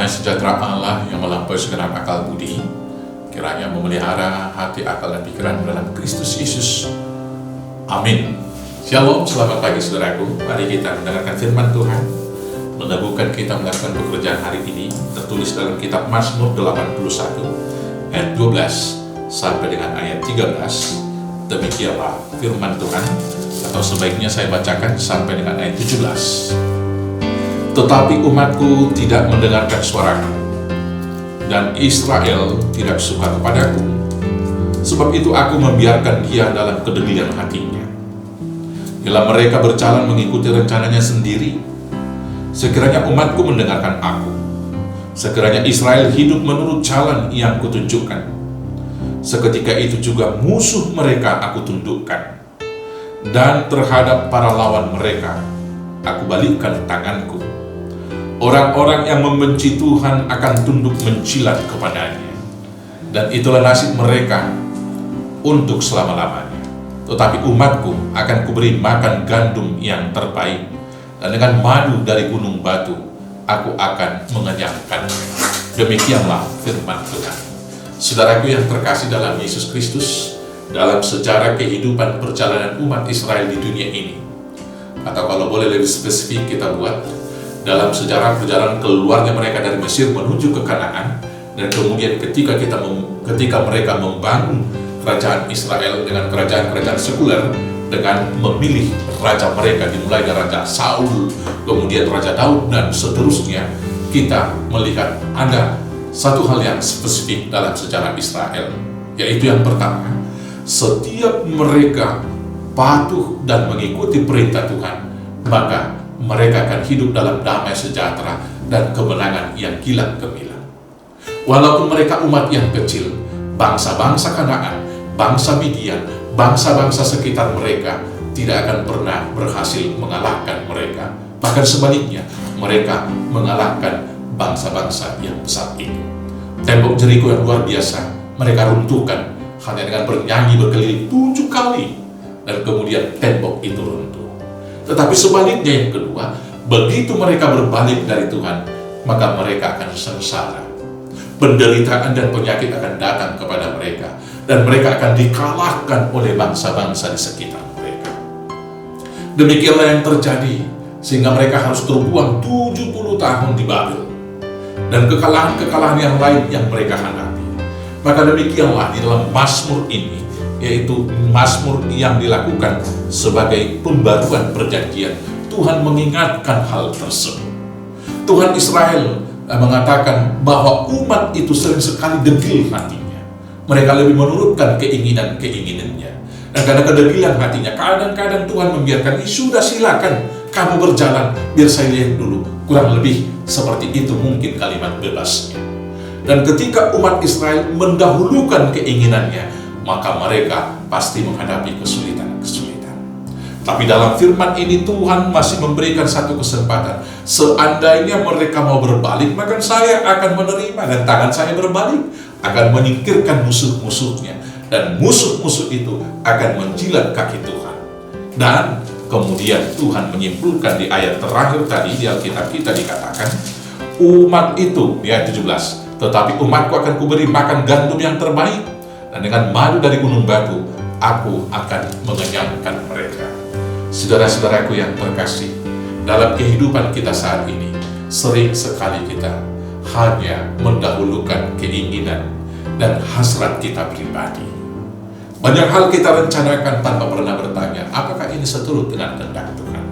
Damai sejahtera Allah yang melampaui segenap akal budi, kiranya memelihara hati, akal, dan pikiran dalam Kristus Yesus. Amin. Shalom, selamat pagi saudaraku. Mari kita mendengarkan firman Tuhan, meneguhkan kita melakukan pekerjaan hari ini, tertulis dalam kitab Mazmur 81 ayat 12 sampai dengan ayat 13. Demikianlah firman Tuhan, atau sebaiknya saya bacakan sampai dengan ayat 17. Tetapi umatku tidak mendengarkan suaraku, dan Israel tidak suka kepadaku. Sebab itu aku membiarkan dia dalam kedegilan hatinya. Bila mereka berjalan mengikuti rencananya sendiri, sekiranya umatku mendengarkan aku, sekiranya Israel hidup menurut jalan yang kutunjukkan, seketika itu juga musuh mereka aku tundukkan, dan terhadap para lawan mereka aku balikkan tanganku. Orang-orang yang membenci Tuhan akan tunduk mencilat kepadanya, dan itulah nasib mereka untuk selama-lamanya. Tetapi umatku akan kuberi makan gandum yang terbaik, dan dengan madu dari gunung batu aku akan mengenyangkannya. Demikianlah firman Tuhan. Saudaraku yang terkasih dalam Yesus Kristus, dalam sejarah kehidupan perjalanan umat Israel di dunia ini, atau kalau boleh lebih spesifik kita buat, dalam sejarah perjalanan keluarnya mereka dari Mesir menuju ke Kanaan, dan kemudian ketika mereka membangun kerajaan Israel dengan kerajaan-kerajaan sekuler, dengan memilih raja mereka dimulai dari Raja Saul, kemudian Raja Daud, dan seterusnya, kita melihat ada satu hal yang spesifik dalam sejarah Israel, yaitu yang pertama, setiap mereka patuh dan mengikuti perintah Tuhan, maka mereka akan hidup dalam damai sejahtera dan kemenangan yang gila gemilang. Walaupun mereka umat yang kecil, bangsa-bangsa Kanaan, bangsa Midian, bangsa-bangsa sekitar mereka tidak akan pernah berhasil mengalahkan mereka. Bahkan sebaliknya, mereka mengalahkan bangsa-bangsa yang besar itu. Tembok Jeriko yang luar biasa mereka runtuhkan hanya dengan bernyanyi berkeliling 7 kali, dan kemudian tembok itu runtuh. Tetapi sebaliknya yang kedua, begitu mereka berbalik dari Tuhan, maka mereka akan sengsara. Penderitaan dan penyakit akan datang kepada mereka, dan mereka akan dikalahkan oleh bangsa-bangsa di sekitar mereka. Demikianlah yang terjadi, sehingga mereka harus terbuang 70 tahun di Babel, dan kekalahan-kekalahan yang lain yang mereka hadapi. Maka demikianlah di dalam Mazmur ini, yaitu Mazmur yang dilakukan sebagai pembaruan perjanjian, Tuhan mengingatkan hal tersebut. Tuhan Israel mengatakan bahwa umat itu sering sekali degil hatinya. Mereka lebih menurutkan keinginan-keinginannya. Dan karena kedegilan hatinya, kadang-kadang Tuhan membiarkan, sudah silakan kamu berjalan, biar saya lihat dulu. Kurang lebih seperti itu mungkin kalimat bebasnya. Dan ketika umat Israel mendahulukan keinginannya, maka mereka pasti menghadapi kesulitan-kesulitan. Tapi dalam firman ini Tuhan masih memberikan satu kesempatan. Seandainya mereka mau berbalik, maka saya akan menerima, dan tangan saya berbalik akan menyingkirkan musuh-musuhnya, dan musuh-musuh itu akan menjilat kaki Tuhan. Dan kemudian Tuhan menyimpulkan di ayat terakhir tadi di Alkitab kita dikatakan, umat itu, di ayat 17, tetapi umatku akan kuberi makan gandum yang terbaik, dan dengan madu dari gunung batu, aku akan mengenyangkan mereka. Saudara-saudaraku yang terkasih, dalam kehidupan kita saat ini, sering sekali kita hanya mendahulukan keinginan dan hasrat kita pribadi. Banyak hal kita rencanakan tanpa pernah bertanya, apakah ini seturut dengan kehendak Tuhan?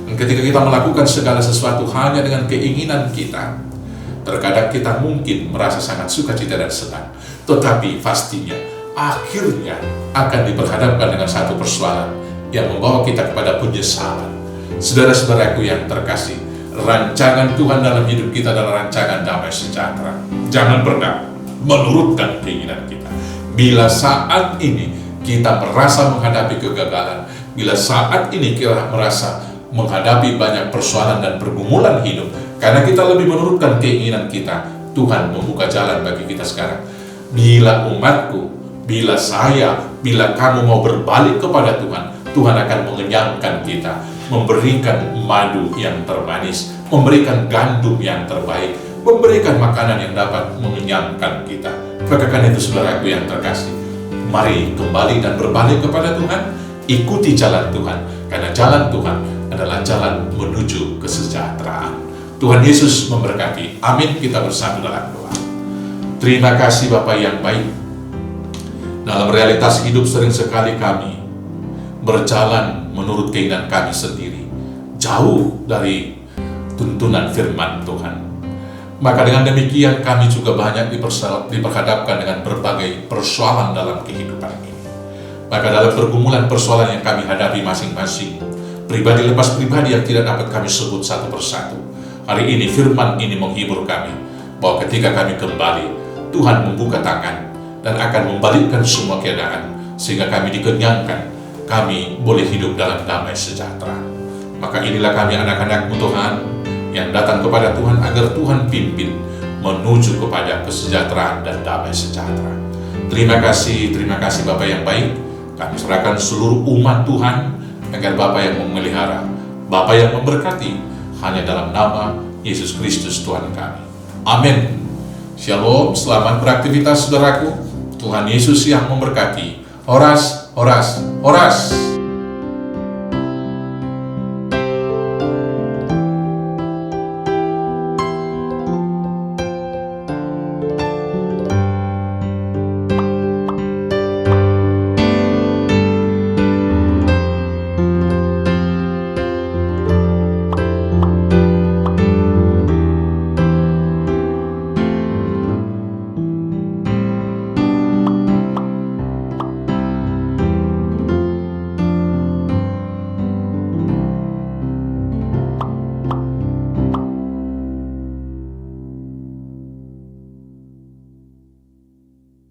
Dan ketika kita melakukan segala sesuatu hanya dengan keinginan kita, terkadang kita mungkin merasa sangat sukacita dan senang, tetapi pastinya akhirnya akan diperhadapkan dengan satu persoalan yang membawa kita kepada penyesalan. Saudara-saudaraku yang terkasih, rancangan Tuhan dalam hidup kita adalah rancangan damai sejahtera. Jangan pernah menurutkan keinginan kita. Bila saat ini kita merasa menghadapi kegagalan, bila saat ini kita merasa menghadapi banyak persoalan dan pergumulan hidup, karena kita lebih menurutkan keinginan kita, Tuhan membuka jalan bagi kita sekarang. Bila umatku, bila saya, bila kamu mau berbalik kepada Tuhan, Tuhan akan mengenyangkan kita, memberikan madu yang termanis, memberikan gandum yang terbaik, memberikan makanan yang dapat mengenyangkan kita. Maka karena itu saudaraku yang terkasih, mari kembali dan berbalik kepada Tuhan, ikuti jalan Tuhan, karena jalan Tuhan adalah jalan menuju kesejahteraan. Tuhan Yesus memberkati. Amin. Kita bersatu dalam doa. Terima kasih Bapa yang baik. Dalam realitas hidup sering sekali kami berjalan menurut keinginan kami sendiri, jauh dari tuntunan firman Tuhan. Maka dengan demikian kami juga banyak diperhadapkan dengan berbagai persoalan dalam kehidupan ini. Maka dalam pergumulan persoalan yang kami hadapi masing-masing, pribadi lepas pribadi yang tidak dapat kami sebut satu persatu, hari ini firman ini menghibur kami, bahwa ketika kami kembali, Tuhan membuka tangan dan akan membalikkan semua keadaan, sehingga kami dikenyangkan, kami boleh hidup dalam damai sejahtera. Maka inilah kami anak-anak-Mu Tuhan, yang datang kepada Tuhan agar Tuhan pimpin menuju kepada kesejahteraan dan damai sejahtera. Terima kasih Bapa yang baik. Kami serahkan seluruh umat Tuhan agar Bapa yang memelihara, Bapa yang memberkati, hanya dalam nama Yesus Kristus Tuhan kami. Amin. Shalom, selamat beraktivitas saudaraku. Tuhan Yesus yang memberkati. Horas, horas, horas.